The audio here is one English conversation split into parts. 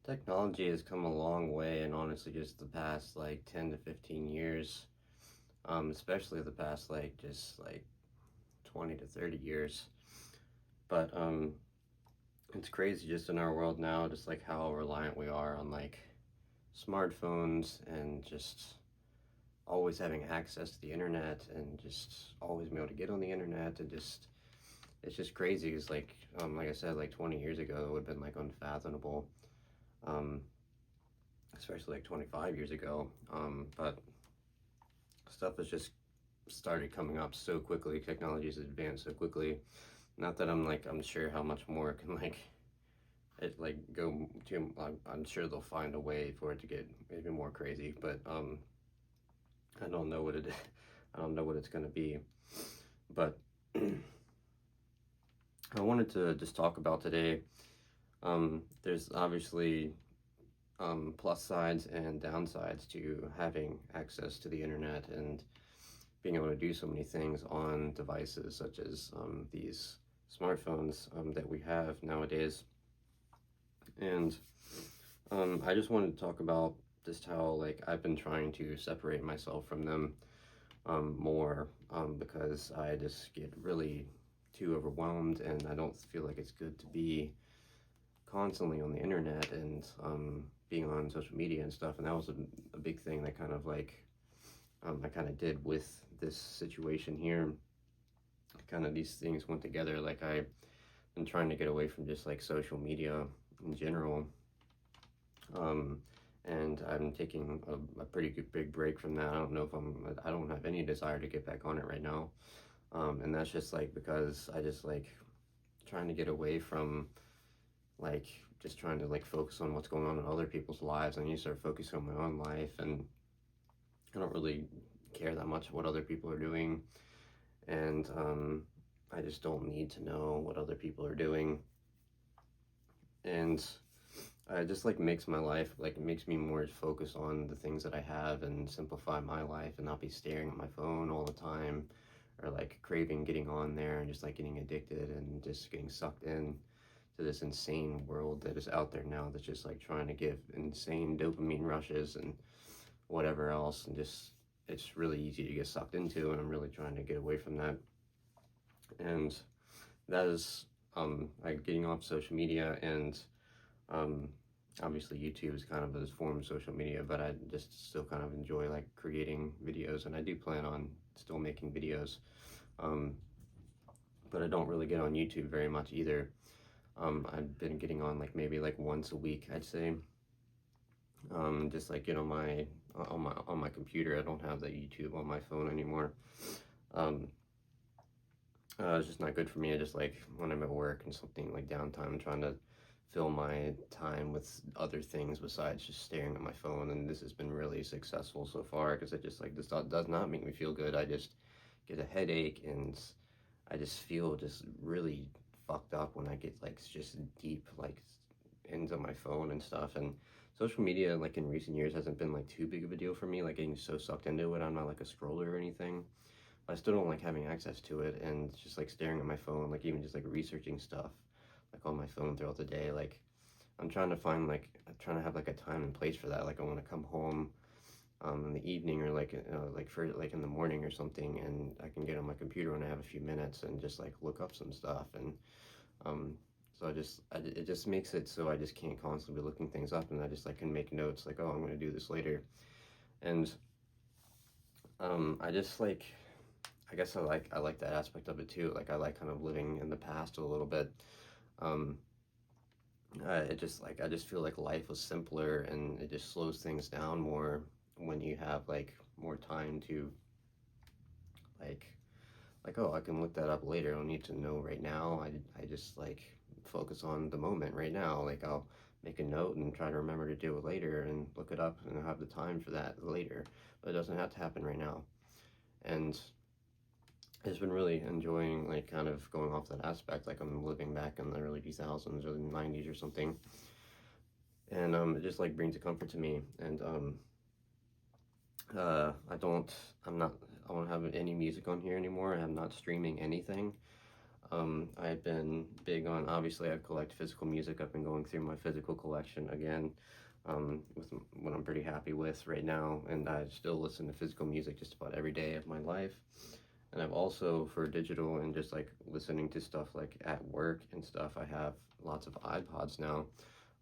Technology has come a long way, and honestly, just the past like 10 to 15 years, especially the past just like 20 to 30 years. But it's crazy just in our world now, just like how reliant we are on like smartphones and just always having access to the internet and just always being able to get on the internet and just it's just crazy. It's like I said, like 20 years ago, it would have been like unfathomable. Um, Especially like 25 years ago. But stuff has just started coming up so quickly. Technology has advanced so quickly. Not that I'm sure how much more it can it like go to. I'm sure they'll find a way for it to get even more crazy. But I don't know what it. I don't know what it's gonna be. But I wanted to just talk about today. There's obviously plus sides and downsides to having access to the internet and being able to do so many things on devices such as these smartphones that we have nowadays. And I just wanted to talk about just how like I've been trying to separate myself from them more because I just get really too overwhelmed, and I don't feel like it's good to be constantly on the internet and being on social media and stuff. And that was a big thing that kind of like I kind of did with this situation here. Kind of these things went together. Like I've been trying to get away from just like social media in general. Um, and I'm taking a pretty good big break from that. I don't know if I don't have any desire to get back on it right now. And that's just like because I just like trying to get away from like just trying to like focus on what's going on in other people's lives. I need to start focusing on my own life, and I don't really care that much what other people are doing, and I just don't need to know what other people are doing, and it just like makes my life like it makes me more focus on the things that I have and simplify my life and not be staring at my phone all the time or like craving getting on there and just like getting addicted and just getting sucked in to this insane world that is out there now that's just like trying to give insane dopamine rushes and whatever else, and just it's really easy to get sucked into, and I'm really trying to get away from that. And that is like getting off social media, and um obviously YouTube is kind of a form of social media, but I just still kind of enjoy like creating videos, and I do plan on still making videos, um but I don't really get on YouTube very much either. I've been getting on like maybe like once a week, I'd say. Just like get on my computer. I don't have the YouTube on my phone anymore. Um, it's just not good for me. I just like when I'm at work and something like downtime, I'm trying to fill my time with other things besides just staring at my phone. And this has been really successful so far because it just like this does not make me feel good. I just get a headache, and I just feel just really fucked up when I get like just deep like into my phone and stuff. And social media like in recent years hasn't been like too big of a deal for me, like getting so sucked into it. I'm not like a scroller or anything. I still don't like having access to it and just like staring at my phone, like even just like researching stuff like on my phone throughout the day. Like I'm trying to find like I'm trying to have like a time and place for that. Like I want to come home in the evening or like for like in the morning or something, and I can get on my computer when I have a few minutes and just like look up some stuff. And um so it just makes it so I just can't constantly be looking things up, and I just like can make notes like, oh, I'm going to do this later. And I just like I guess I like that aspect of it too. Like I like kind of living in the past a little bit. um it just like I just feel like life was simpler, and it just slows things down more when you have like more time to like oh, I can look that up later. I don't need to know right now. I just like focus on the moment right now. Like I'll make a note and try to remember to do it later and look it up, and I'll have the time for that later. But it doesn't have to happen right now. And I've just been really enjoying like kind of going off that aspect. Like I'm living back in the early 2000s or the 90s or something. And it just like brings a comfort to me. And I don't have any music on here anymore. I'm not streaming anything. I've been big on, obviously I collect physical music. I've been going through my physical collection again, with what I'm pretty happy with right now, and I still listen to physical music just about every day of my life. And I've also, for digital and just like listening to stuff like at work and stuff, I have lots of iPods now.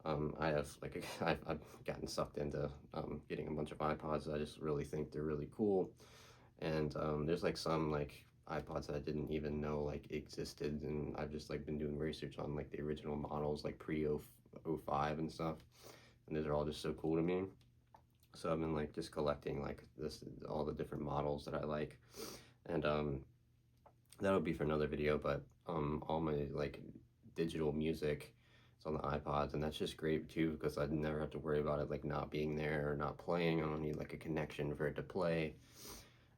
I have like I've gotten sucked into getting a bunch of iPods. I just really think they're really cool, and there's like some like iPods that I didn't even know like existed, and I've just like been doing research on like the original models like pre 05 and stuff, and those are all just so cool to me. So I've been like just collecting like this all the different models that I like, and that'll be for another video. But all my like digital music is on the iPods, and that's just great too because I never have to worry about it like not being there or not playing. I don't need like a connection for it to play,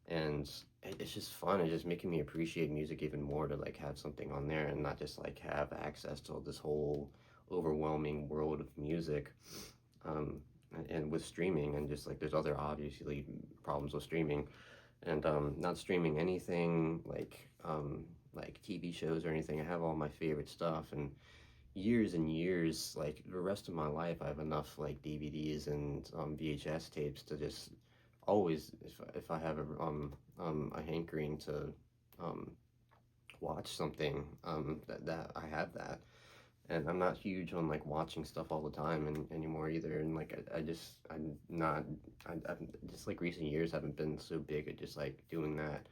and it's just fun. It's just making me appreciate music even more to like have something on there and not just like have access to this whole overwhelming world of music. um, and with streaming, and just like there's other obviously problems with streaming, and not streaming anything like TV shows or anything. I have all my favorite stuff, and years, like the rest of my life, I have enough like DVDs and VHS tapes to just always, if I have a hankering to um, watch something, that I have that. And I'm not huge on like watching stuff all the time anymore either. And like I'm not, I've just like recent years haven't been so big at just like doing that.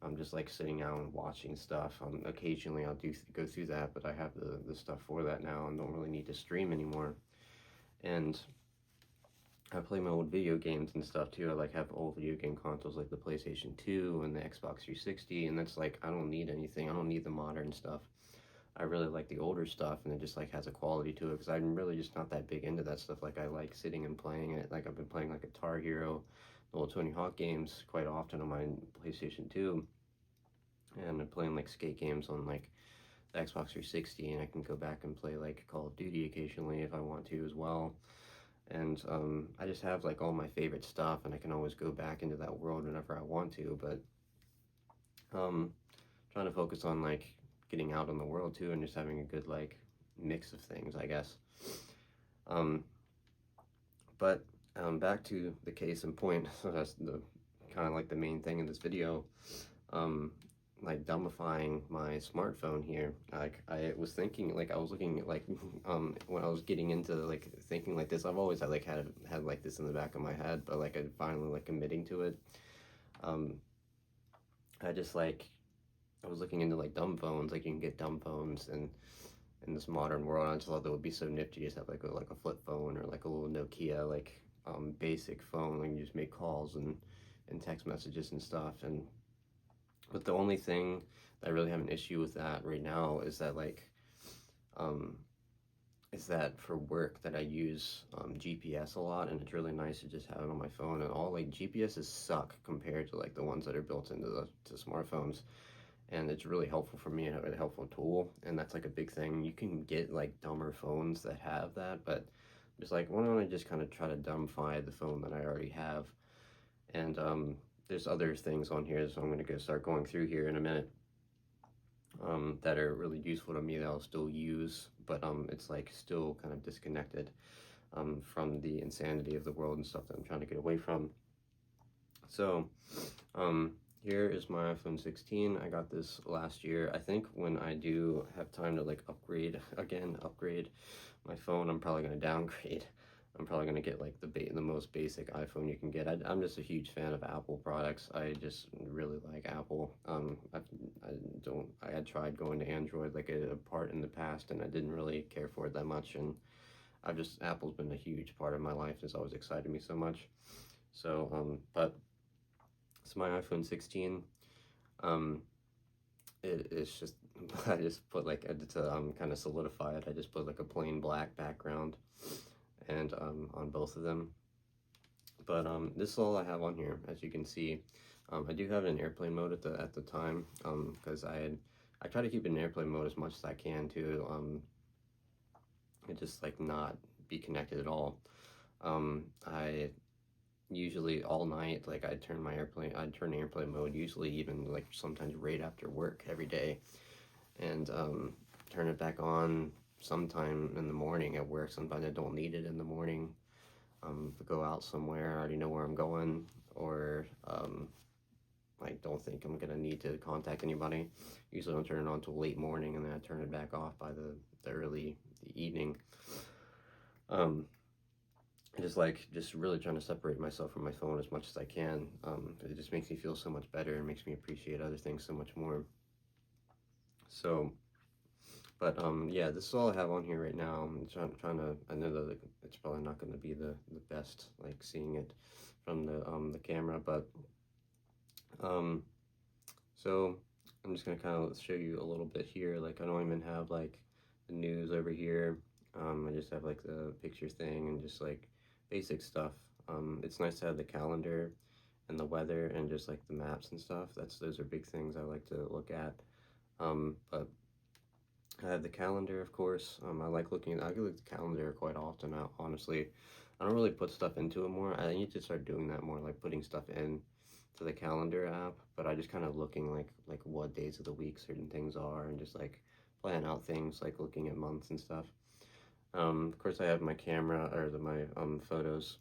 I'm just like sitting out and watching stuff. Occasionally I'll go through that, but I have the stuff for that now and don't really need to stream anymore. And I play my old video games and stuff too. I like have old video game consoles like the PlayStation 2 and the Xbox 360, and that's like I don't need anything. I don't need the modern stuff. I really like the older stuff, and it just like has a quality to it because I'm really just not that big into that stuff. Like I like sitting and playing it. Like I've been playing like Guitar Hero, the old Tony Hawk games quite often on my PlayStation 2, and I'm playing like skate games on like the Xbox 360, and I can go back and play like Call of Duty occasionally if I want to as well. And I just have like all my favorite stuff, and I can always go back into that world whenever I want to. But um, trying to focus on like getting out in the world too, and just having a good like mix of things, I guess. Um, but back to the case in point. So that's the kind of like the main thing in this video. Um, like dumbifying my smartphone here. Like I was thinking, like I was looking at like when I was getting into like thinking like this, I've always had like this in the back of my head, but like I finally like committing to it. Um, I just like I was looking into like dumb phones, like you can get dumb phones and in this modern world. I just thought that would be so nifty to just have like a flip phone or like a little Nokia like basic phone, like you just make calls and text messages and stuff. And but the only thing that I really have an issue with that right now is that like um is that for work that I use GPS a lot, and it's really nice to just have it on my phone. And all like GPSs suck compared to like the ones that are built into the smartphones, and it's really helpful for me and a really helpful tool. And that's like a big thing. You can get like dumber phones that have that, but just like why don't I just kind of try to dumbify the phone that I already have. And there's other things on here, so I'm going to go start going through here in a minute, that are really useful to me that I'll still use, but it's like still kind of disconnected from the insanity of the world and stuff that I'm trying to get away from. So here is my iPhone 16. I got this last year. I think when I do have time to like upgrade my phone, I'm probably going to downgrade. I'm probably going to get like the most basic iPhone you can get. I'm just a huge fan of Apple products. I just really like Apple. I had tried going to Android like a part in the past, and I didn't really care for it that much. And Apple's been a huge part of my life. It's always excited me so much. So but it's my iPhone 16. Um, it's just I just put like to kind of solidify it. I just put like a plain black background, and on both of them. But this is all I have on here, as you can see. I do have it in airplane mode at the time, because I try to keep it in airplane mode as much as I can to it just like not be connected at all. I usually all night like I'd turn airplane mode, usually even like sometimes right after work every day. and turn it back on sometime in the morning at work. Sometimes I don't need it in the morning. If I go out somewhere, I already know where I'm going, or I don't think I'm gonna need to contact anybody. Usually I don't turn it on till late morning, and then I turn it back off by the early evening. Um, just really trying to separate myself from my phone as much as I can. It just makes me feel so much better and makes me appreciate other things so much more. So, but yeah, this is all I have on here right now. I'm trying to. I know that it's probably not going to be the best, like seeing it from the camera, but um, so I'm just gonna kind of show you a little bit here. Like I don't even have like the news over here. I just have like the picture thing and just like basic stuff. It's nice to have the calendar and the weather and just like the maps and stuff. Those are big things I like to look at. But I have the calendar, of course. I like I look at the calendar quite often. Honestly, I don't really put stuff into it more. I need to start doing that more, like putting stuff in to the calendar app. But I just kind of looking like what days of the week certain things are, and just like plan out things, like looking at months and stuff. Of course, I have my camera or my photos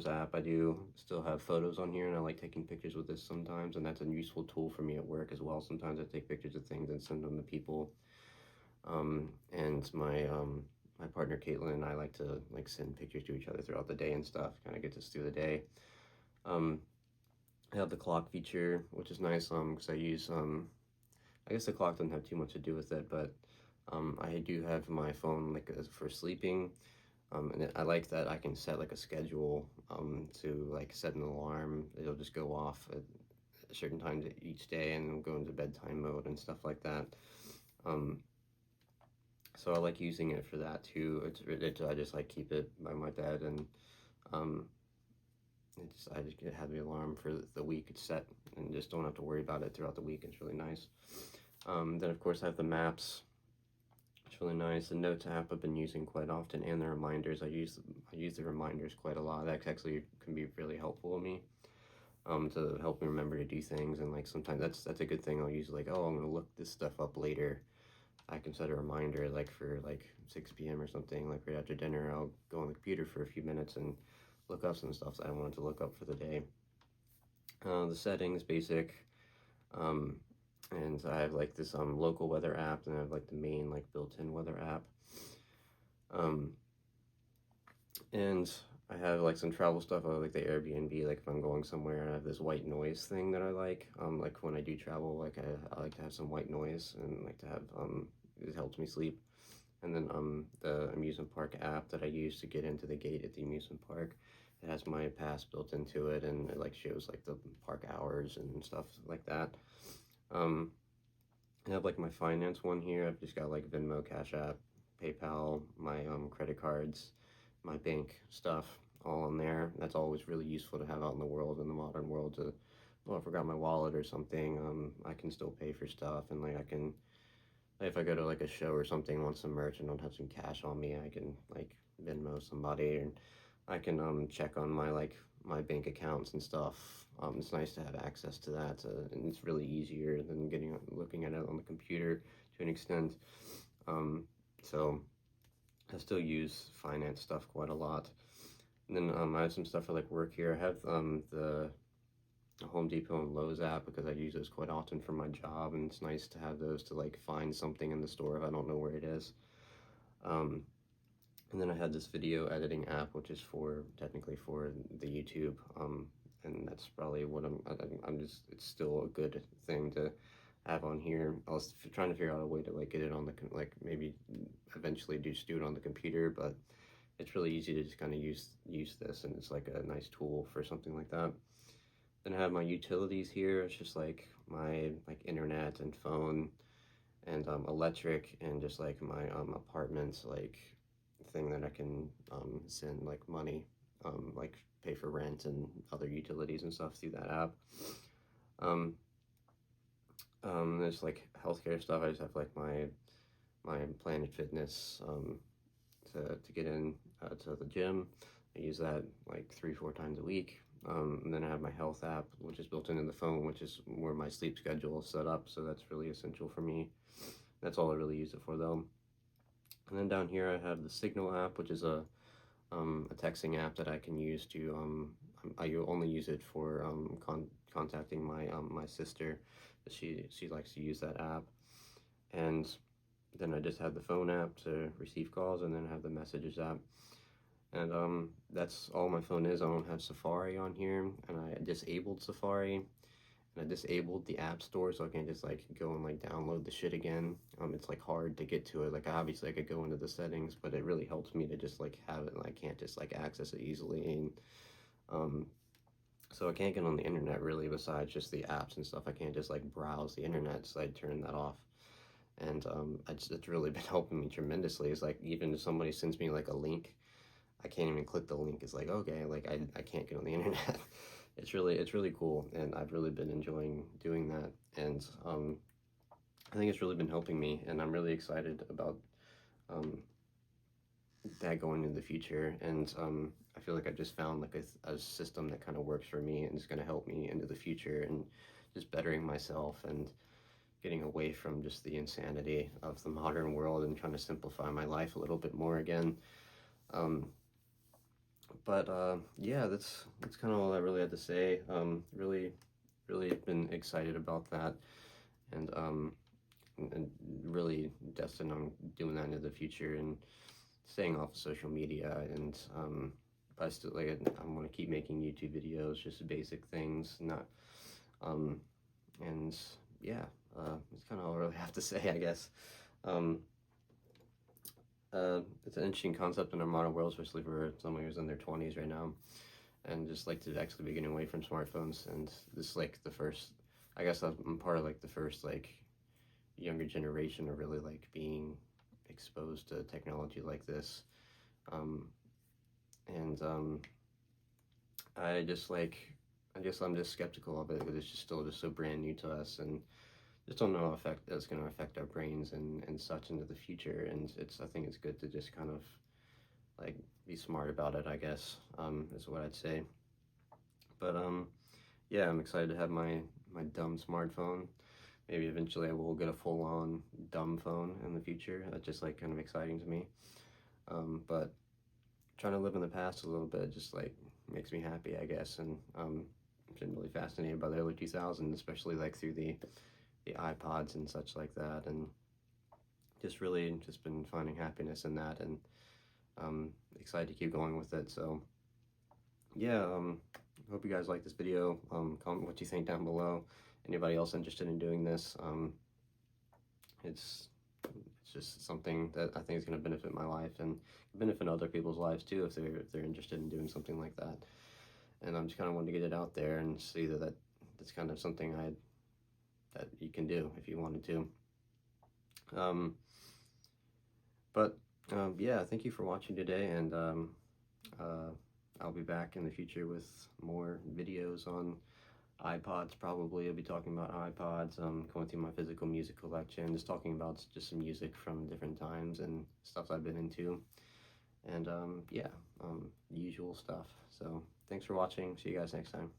app. I do still have photos on here, and I like taking pictures with this sometimes, and that's a useful tool for me at work as well. Sometimes I take pictures of things and send them to people. And my partner Caitlin and I like to like send pictures to each other throughout the day and stuff. Kind of get us through the day. Um, I have the clock feature, which is nice. Because I use I guess the clock doesn't have too much to do with it, but I do have my phone like for sleeping. And I like that I can set like a schedule to like set an alarm. It'll just go off at certain times each day and go into bedtime mode and stuff like that. Um, So I like using it for that too. I just like keep it by my bed, and um, I just have the alarm for the week it's set, and just don't have to worry about it throughout the week. It's really nice. Then of course I have the maps. It's really nice. The notes app I've been using quite often, and the reminders. I use the reminders quite a lot. That actually can be really helpful to me. To help me remember to do things, and like sometimes that's a good thing. I'll use like, oh, I'm gonna look this stuff up later. I can set a reminder like for like 6 p.m. or something, like right after dinner. I'll go on the computer for a few minutes and look up some stuff that I wanted to look up for the day. The settings, basic, um, and I have like this local weather app, and I have like the main like built-in weather app. Um, and I have like some travel stuff. I like the Airbnb. Like if I'm going somewhere, I have this white noise thing that I like. Like when I do travel, like I like to have some white noise, and like to have it helps me sleep. And then the amusement park app that I use to get into the gate at the amusement park, it has my pass built into it, and it like shows like the park hours and stuff like that. Um, I have like my finance one here. I've just got like Venmo, Cash App, PayPal, my credit cards, my bank stuff all in there. That's always really useful to have out in the world, in the modern world. To, well, I forgot my wallet or something. I can still pay for stuff, and like I can, like, if I go to like a show or something, want some merch and don't have some cash on me, I can like Venmo somebody, and I can check on my like my bank accounts and stuff. It's nice to have access to that, and it's really easier than looking at it on the computer to an extent. Um, so I still use finance stuff quite a lot. And then I have some stuff for like work here. I have the Home Depot and Lowe's app because I use those quite often for my job, and it's nice to have those to like find something in the store if I don't know where it is. Um, and then I had this video editing app, which is for technically for the YouTube, and that's probably what I'm just, it's still a good thing to have on here. I was trying to figure out a way to like get it on the like maybe eventually just do it on the computer, but it's really easy to just kind of use this, and it's like a nice tool for something like that. Then I have my utilities here. It's just like my like internet and phone and electric, and just like my apartment like thing that I can send like money, like pay for rent and other utilities and stuff through that app. Um, there's like healthcare stuff. I just have like my Planet Fitness to get in to the gym. I use that like 3-4 times a week. And then I have my health app, which is built into the phone, which is where my sleep schedule is set up. So that's really essential for me. That's all I really use it for though. And then down here I have the Signal app, which is a texting app that I can use to I only use it for contacting my sister. She likes to use that app. And then I just have the phone app to receive calls, and then I have the messages app. And that's all my phone is. I don't have Safari on here, and I disabled Safari, and I disabled the app store, so I can just like go and like download the shit again. It's like hard to get to it. Like obviously I could go into the settings, but it really helps me to just like have it, and I can't just like access it easily. And um, so I can't get on the internet really besides just the apps and stuff. I can't just like browse the internet, so I turn that off. And it's really been helping me tremendously. It's like even if somebody sends me like a link, I can't even click the link. It's like, okay, like I can't get on the internet. It's really cool, and I've really been enjoying doing that. And I think it's really been helping me, and I'm really excited about um, that going into the future. And I feel like I've just found like a system that kind of works for me and is going to help me into the future and just bettering myself and getting away from just the insanity of the modern world and trying to simplify my life a little bit more again. Um, but yeah, that's kind of all I really had to say. Really been excited about that, and really destined on doing that into the future and staying off of social media. And I still like I want to keep making YouTube videos, just basic things, not um, and yeah, that's kind of all I really have to say, I guess. Um, it's an interesting concept in our modern world, especially for someone who's in their 20s right now, and just like to actually be getting away from smartphones. And this is like the first, I guess I'm part of like the first like younger generation of really like being exposed to technology like this. Um, and I just like, I guess I'm just skeptical of it because it's just still just so brand new to us, and just don't know how effect that's going to affect our brains and such into the future. And I think it's good to just kind of like be smart about it, I guess, is what I'd say. But yeah, I'm excited to have my dumb smartphone. Maybe eventually I will get a full-on dumb phone in the future. That's just like kind of exciting to me. But trying to live in the past a little bit just like makes me happy, I guess. And I've been really fascinated by the early 2000s, especially like through the iPods and such like that, and just really just been finding happiness in that, and excited to keep going with it. So yeah, hope you guys like this video. Comment what you think down below. Anybody else interested in doing this? It's just something that I think is going to benefit my life and benefit other people's lives too if they're interested in doing something like that. And I'm just kind of wanting to get it out there and see that's kind of something that you can do if you wanted to. But yeah, thank you for watching today, and I'll be back in the future with more videos on iPods. Probably I'll be talking about iPods, going through my physical music collection, just talking about just some music from different times and stuff I've been into, and yeah, the usual stuff. So thanks for watching. See you guys next time.